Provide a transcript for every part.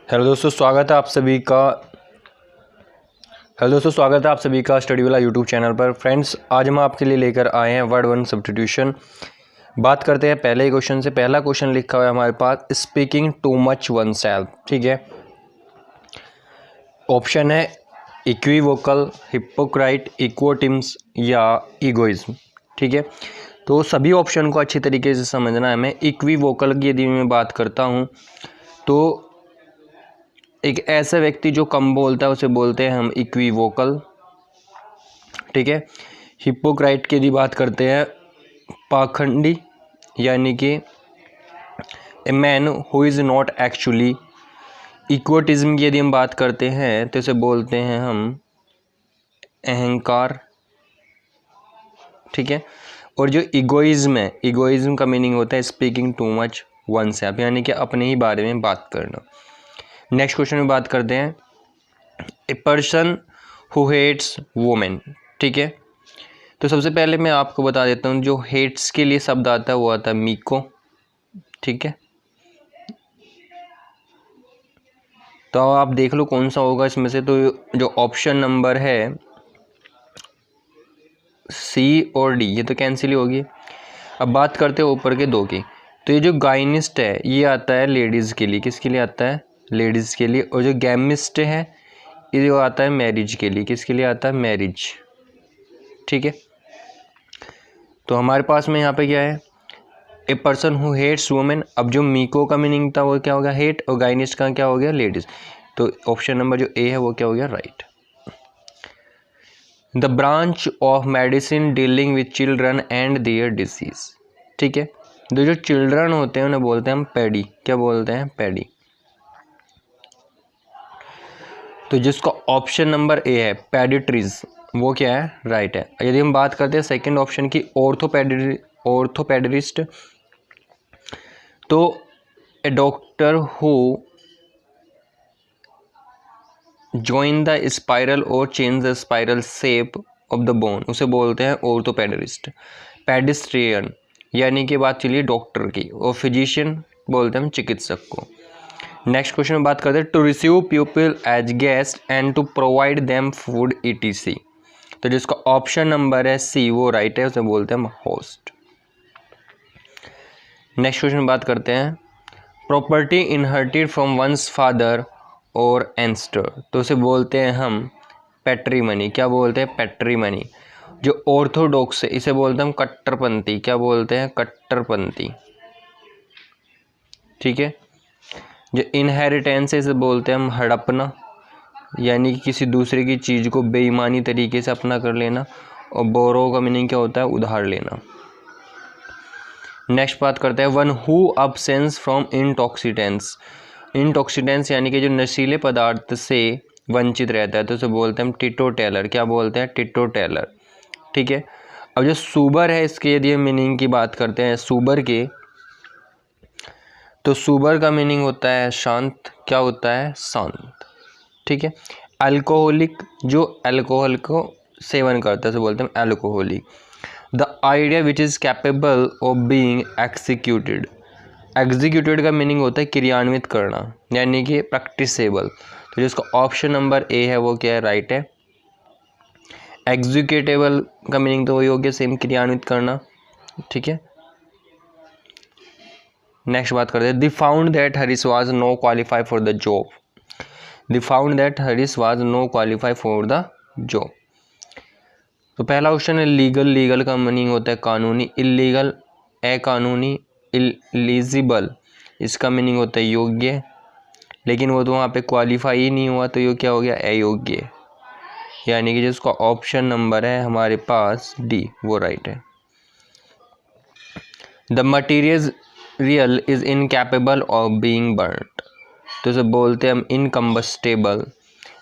Hello दोस्तों, स्वागत है आप सभी का स्टडी वाला यूट्यूब चैनल पर। फ्रेंड्स, आज हम आपके लिए लेकर आए हैं वर्ड वन सब्स्टिट्यूशन। बात करते हैं पहले ही क्वेश्चन से। पहला क्वेश्चन लिखा हुआ है हमारे पास, speaking too much one self. ठीक है, ऑप्शन है इक्विवोकल, हिप्पोक्राइट, इक्वोटिम्स या ईगोइज्म। ठीक है, तो सभी ऑप्शन को अच्छी तरीके से समझना है। मैं इक्विवोकल की यदि मैं बात करता हूँ तो एक ऐसा व्यक्ति जो कम बोलता है उसे बोलते हैं हम इक्विवोकल। ठीक है, हिप्पोक्राइट की यदि बात करते हैं, पाखंडी, यानी कि a man who is not actually. इक्वोटिज्म की यदि हम बात करते हैं तो इसे बोलते हैं हम अहंकार। ठीक है, और जो इगोइज्म है, इगोइज्म का मीनिंग होता है speaking too much one self, यानी कि अपने ही बारे में बात करना। नेक्स्ट क्वेश्चन में बात करते हैं, a person who hates women. ठीक है, तो सबसे पहले मैं आपको बता देता हूँ, जो हेट्स के लिए शब्द आता है वो आता है मीको। ठीक है, तो आप देख लो कौन सा होगा इसमें से। तो जो ऑप्शन नंबर है सी और डी, ये तो कैंसिल ही होगी। अब बात करते हैं ऊपर के दो की। तो ये जो गाइनिस्ट है ये आता है लेडीज़ के लिए। किसके लिए आता है? लेडीज़ के लिए। और जो गैमिस्ट है ये आता है मैरिज के लिए। किसके लिए आता है? मैरिज। ठीक है, तो हमारे पास में यहाँ पे क्या है, a person who hates women. अब जो मीको का मीनिंग था वो क्या हो गया? हेट। और गाइनिस्ट का क्या हो गया? लेडीज़। तो ऑप्शन नंबर जो ए है वो क्या हो गया? Right. The branch of medicine dealing with children and their disease. ठीक है, तो जो चिल्ड्रन होते हैं उन्हें बोलते हैं हम पैडी। क्या बोलते हैं? पैडी। तो जिसका ऑप्शन नंबर ए है पैडिट्रीज, वो क्या है? राइट है। यदि हम बात करते हैं सेकंड ऑप्शन की, ऑर्थोपेडिस्ट, तो a doctor who join the spiral और change the spiral shape of the bone, उसे बोलते हैं ऑर्थोपेडिस्ट। पेडिस्ट्रियन, यानी कि बात चलिए डॉक्टर की, और फिजिशियन बोलते हैं हम चिकित्सक को। नेक्स्ट क्वेश्चन में बात करते हैं, to receive people as guest and to provide them food etc। तो जिसका ऑप्शन नंबर है सी वो राइट है, उसे बोलते हैं हम होस्ट। नेक्स्ट क्वेश्चन में बात करते हैं, property inherited from once father और एंस्टर, तो उसे बोलते हैं हम पैट्रीमनी। क्या बोलते हैं? पैट्रीमनी। जो ऑर्थोडॉक्स है इसे बोलते हैं हम कट्टरपंथी। क्या बोलते हैं? कट्टरपंथी। ठीक है, जो इनहेरिटेंस है इसे बोलते हैं हम हड़पना, यानी कि किसी दूसरे की चीज़ को बेईमानी तरीके से अपना कर लेना। और बोरो का मीनिंग क्या होता है? उधार लेना। नेक्स्ट बात करते हैं, वन हु अब्सेंस फ्रॉम इंटॉक्सीडेंट्स। इंटॉक्सीडेंट्स यानी कि जो नशीले पदार्थ से वंचित रहता है, तो उसे बोलते हैं हम टिटो टेलर। क्या बोलते हैं? टिटो टेलर। ठीक है, अब जो सूबर है इसके यदि हम मीनिंग की बात करते हैं सूबर के, तो सूबर का मीनिंग होता है शांत। क्या होता है? शांत। ठीक है, अल्कोहलिक, जो अल्कोहल को सेवन करता है उसे बोलते हैं alcoholic. The idea which is capable of being executed. Executed का मीनिंग होता है क्रियान्वित करना, यानी कि प्रैक्टिसेबल। तो जिसका ऑप्शन नंबर ए है वो क्या है? राइट है। एग्जीक्यूटेबल का मीनिंग तो वही हो गया, सेम, क्रियान्वित करना। ठीक है, नेक्स्ट बात करते हैं, the found that Harish was no qualify for the job. The found that Harish was no qualify for the job. तो पहला ऑप्शन है लीगल। लीगल का मीनिंग होता है कानूनी। इलीगल, अकानूनी। इलिजिबल, इसका मीनिंग होता है योग्य, लेकिन वो तो वहाँ पे क्वालिफाई ही नहीं हुआ, तो ये क्या हो गया? अयोग्य। यानी कि जिसका ऑप्शन नंबर है हमारे पास डी, वो राइट है। The material is incapable of being burned, तो उसे बोलते हैं हम इनकम्बस्टेबल।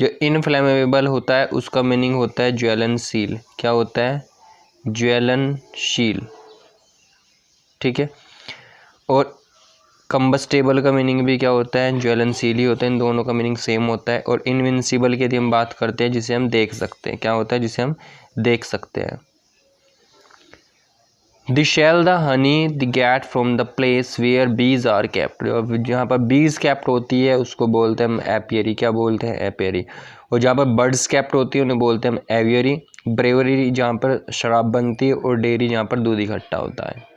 जो इनफ्लेमेबल होता है उसका मीनिंग होता है ज्वलनशील। क्या होता है? ज्वलनशील। ठीक है, और कम्बस्टेबल का मीनिंग भी क्या होता है? ज्वलनशील ही होता है। इन दोनों का मीनिंग सेम होता है। और इनविंसिबल की यदि हम बात करते हैं, जिसे हम देख सकते हैं, क्या होता है? जिसे हम देख सकते हैं। The shell the honey the get from the place where bees are kept, जहाँ पर बीज केप्ट होती है उसको बोलते हैं हम एपियरी। क्या बोलते हैं? एपियरी। और जहाँ पर बर्ड्स केप्ट होती है उन्हें बोलते हैं हम एवियरी। ब्रेवरी जहाँ पर शराब बनती है, और डेयरी जहाँ पर दूध इकट्ठा होता है।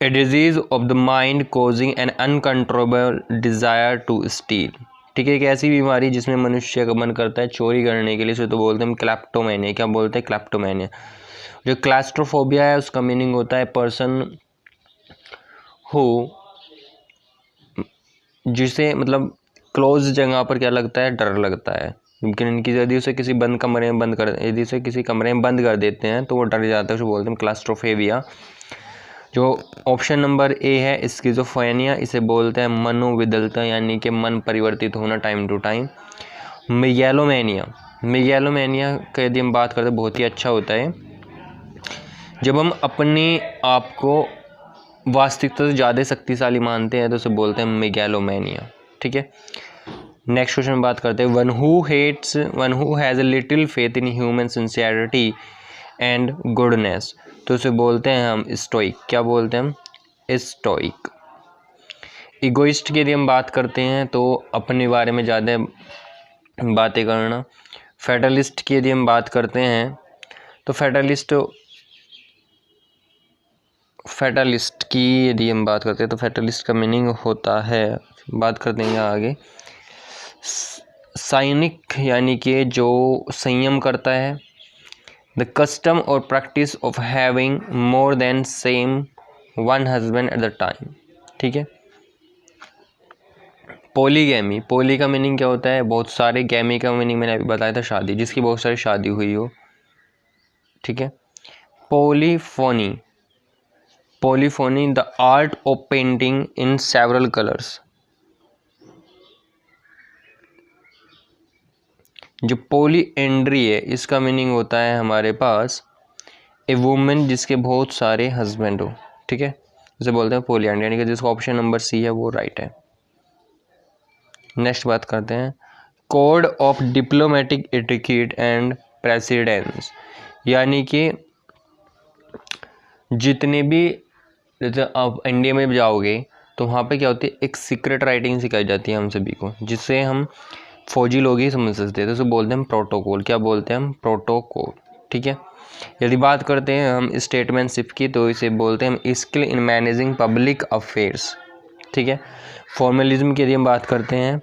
A disease of the mind causing an uncontrollable desire to steal, ठीक है, एक ऐसी बीमारी जिसमें मनुष्य का मन करता है चोरी करने के लिए, इसे तो बोलते हैं हम क्लेप्टोमेनिया। क्या बोलते हैं? क्लेप्टोमेनिया। जो क्लास्ट्रोफोबिया है उसका मीनिंग होता है पर्सन हो, जिसे मतलब क्लोज जगह पर क्या लगता है? डर लगता है। लेकिन इनकी यदि उसे किसी बंद कमरे में बंद कर यदि उसे किसी कमरे में बंद कर देते हैं तो वो डर जाता है, उसे बोलते हैं क्लास्ट्रोफोबिया। जो ऑप्शन नंबर ए है स्किज़ोफ्रेनिया, इसे बोलते हैं मनोविदलता, यानी कि मन परिवर्तित होना टाइम टू टाइम। मेगैलोमेनिया, मेगैलोमेनिया का यदि हम बात करते हैं बहुत ही अच्छा होता है जब हम अपने आप को वास्तविकता से ज़्यादा शक्तिशाली मानते हैं तो उसे बोलते हैं मेगैलोमेनिया, ठीक है। नेक्स्ट क्वेश्चन बात करते हैं one who has a little faith in human sincerity and goodness, तो उसे बोलते हैं हम स्टोइक। क्या बोलते हैं हम? स्टोइक। इगोइस्ट की यदि हम बात करते हैं तो अपने बारे में ज़्यादा बातें करना। फेटलिस्ट की यदि हम बात करते हैं तो फेटलिस्ट की यदि हम बात करते हैं तो फेटलिस्ट का मीनिंग होता है, बात करते हैं आगे, साइनिक, यानी कि जो संयम करता है। द कस्टम और practice of having more than same one husband at the time, ठीक है। पॉलीगैमी, पॉली का मीनिंग क्या होता है? बहुत सारे। गैमी का मीनिंग मैंने अभी बताया था शादी, जिसकी बहुत सारी शादी हुई हो, ठीक है। Polyphony, polyphony the art of painting in several colours. जो पॉलीएंड्री है इसका मीनिंग होता है हमारे पास ए वुमेन जिसके बहुत सारे हस्बैंड हो, ठीक है, उसे बोलते हैं पॉलीएंड्री, यानी कि जिसका ऑप्शन नंबर सी है वो राइट है। नेक्स्ट बात करते हैं code of diplomatic etiquette and precedence, यानी कि जितने भी, जैसे आप इंडिया में जाओगे तो वहाँ पे क्या होती है, एक सीक्रेट राइटिंग सिखाई जाती है हम सभी को, जिससे हम फौजी लोग ही समझ सकते हैं, तो उसे बोलते हैं हम प्रोटोकॉल। क्या बोलते हैं हम? प्रोटोकॉल, ठीक है। यदि बात करते हैं हम स्टेटमैनशिप की तो इसे बोलते हैं हम skill in managing public affairs, ठीक है। फॉर्मलिज्म की यदि हम बात करते हैं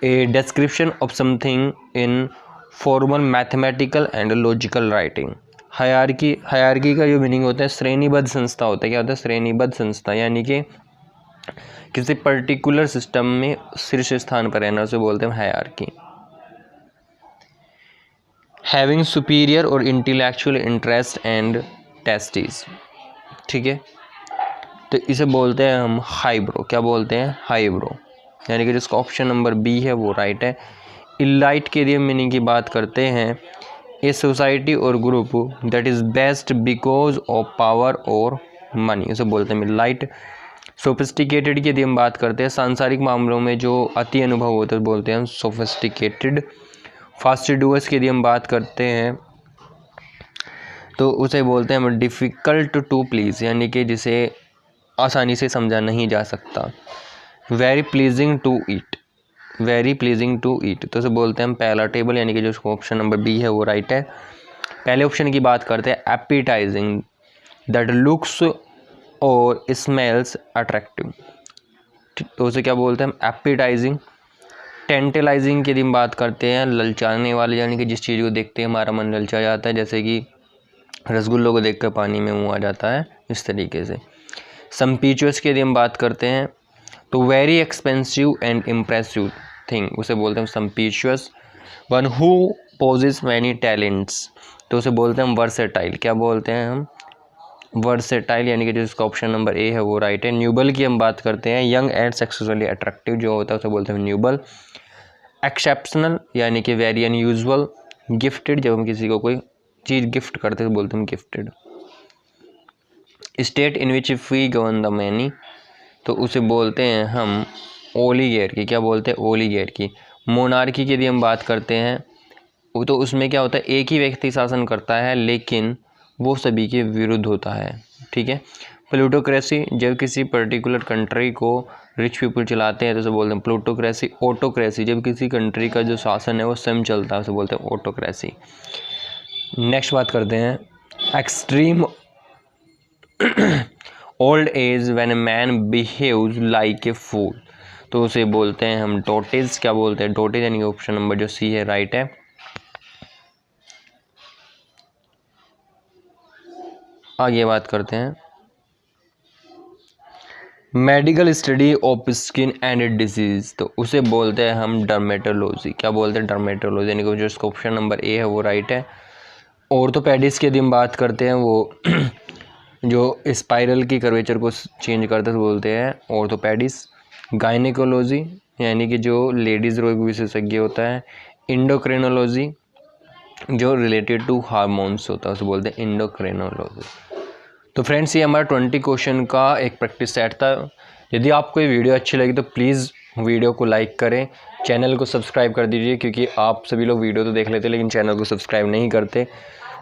a description of something in formal mathematical and logical writing. Hierarchy का जो मीनिंग होता है श्रेणीबद्ध संस्था होता है। क्या होता है? श्रेणीबद्ध संस्था, यानी कि किसी पर्टिकुलर सिस्टम में शीर्ष स्थान पर रहना, उसे बोलते हैं हायरार्की। हैविंग सुपीरियर और इंटेलेक्चुअल इंटरेस्ट एंड टेस्टीज, ठीक है, तो इसे बोलते हैं हम हाईब्रो। क्या बोलते हैं? हाईब्रो, यानी कि जिसका ऑप्शन नंबर बी है वो राइट है। इलाइट के लिए मीनिंग की बात करते हैं ए सोसाइटी और group that is best because of power और मनी, उसे बोलते हैं इलाइट। सोफिस्टिकेटेड की यदि हम बात करते हैं सांसारिक मामलों में जो अति अनुभव होता है बोलते हैं हम सोफिस्टिकेटेड। फास्टिडुअस की यदि हम बात करते हैं तो उसे बोलते हैं हम डिफ़िकल्ट टू प्लीज़, यानी कि जिसे आसानी से समझा नहीं जा सकता। Very pleasing to eat, very pleasing to eat, तो उसे बोलते हैं हम पैलाटेबल, यानी कि जो ऑप्शन नंबर बी है वो राइट है। पहले ऑप्शन की बात करते हैं एपिटाइजिंग, दैट लुक्स और स्मेल्स अट्रैक्टिव, तो उसे क्या बोलते हैं हम? एपिटाइजिंग। टेंटलाइजिंग की यदि हम बात करते हैं ललचाने वाले, यानी कि जिस चीज़ को देखते हैं हमारा मन ललचा जाता है, जैसे कि रसगुल्लों को देखकर पानी में मुँह आ जाता है, इस तरीके से। सम्पीचुअस की यदि हम बात करते हैं तो very expensive and impressive thing, उसे बोलते हैं sumptuous. One who possess many talents, तो उसे बोलते हैं हम वर्सेटाइल। क्या बोलते हैं हम? वर्सेटाइल, यानी कि जिसका ऑप्शन नंबर ए है वो राइट है। न्यूबल की हम बात करते हैं यंग एंड सेक्सुअली अट्रैक्टिव जो होता है उसे बोलते हैं न्यूबल। एक्सेप्शनल, यानी कि वेरी अनयूजुअल। गिफ्टेड, जब हम किसी को कोई चीज़ गिफ्ट करते हैं तो बोलते हैं gifted. State in which we govern the many, तो उसे बोलते हैं हम ओलिगैर्की। क्या बोलते हैं? ओलिगैर्की। मोनार्की की यदि हम बात करते हैं तो उसमें क्या होता है, एक ही व्यक्ति शासन करता है लेकिन वो सभी के विरुद्ध होता है। ठीक है। प्लूटोक्रेसी, जब किसी पर्टिकुलर कंट्री को रिच पीपल चलाते हैं तो उसे बोलते हैं प्लूटोक्रेसी। ऑटोक्रेसी, जब किसी कंट्री का जो शासन है वो स्वयं चलता है उसे बोलते हैं ऑटोक्रेसी। नेक्स्ट बात करते हैं extreme old age when a man behaves like a fool, तो उसे बोलते हैं हम डोटेज। क्या बोलते हैं? डोटेज, यानी ऑप्शन नंबर जो सी है राइट है। आगे बात करते हैं medical study of skin and disease, तो उसे बोलते हैं हम डर्मेटोलॉजी। क्या बोलते हैं? डर्मेटोलॉजी, यानी कि जो इसका ऑप्शन नंबर ए है वो राइट है। ऑर्थोपेडिक्स की यदि हम बात करते हैं वो जो स्पाइरल की कर्वेचर को चेंज करते हैं तो बोलते हैं ऑर्थोपेडिक्स। गायनेकोलॉजी, यानी कि जो लेडीज़ रोग विशेषज्ञ होता है। इंडोक्रिनोलॉजी, जो रिलेटेड टू हार्मोन्स होता है उसे बोलते हैं इंडोक्रिनोलॉजी। तो फ्रेंड्स, ये हमारा 20 क्वेश्चन का एक प्रैक्टिस सेट था। यदि आपको ये वीडियो अच्छी लगी तो प्लीज़ वीडियो को लाइक करें, चैनल को सब्सक्राइब कर दीजिए, क्योंकि आप सभी लोग वीडियो तो देख लेते हैं लेकिन चैनल को सब्सक्राइब नहीं करते।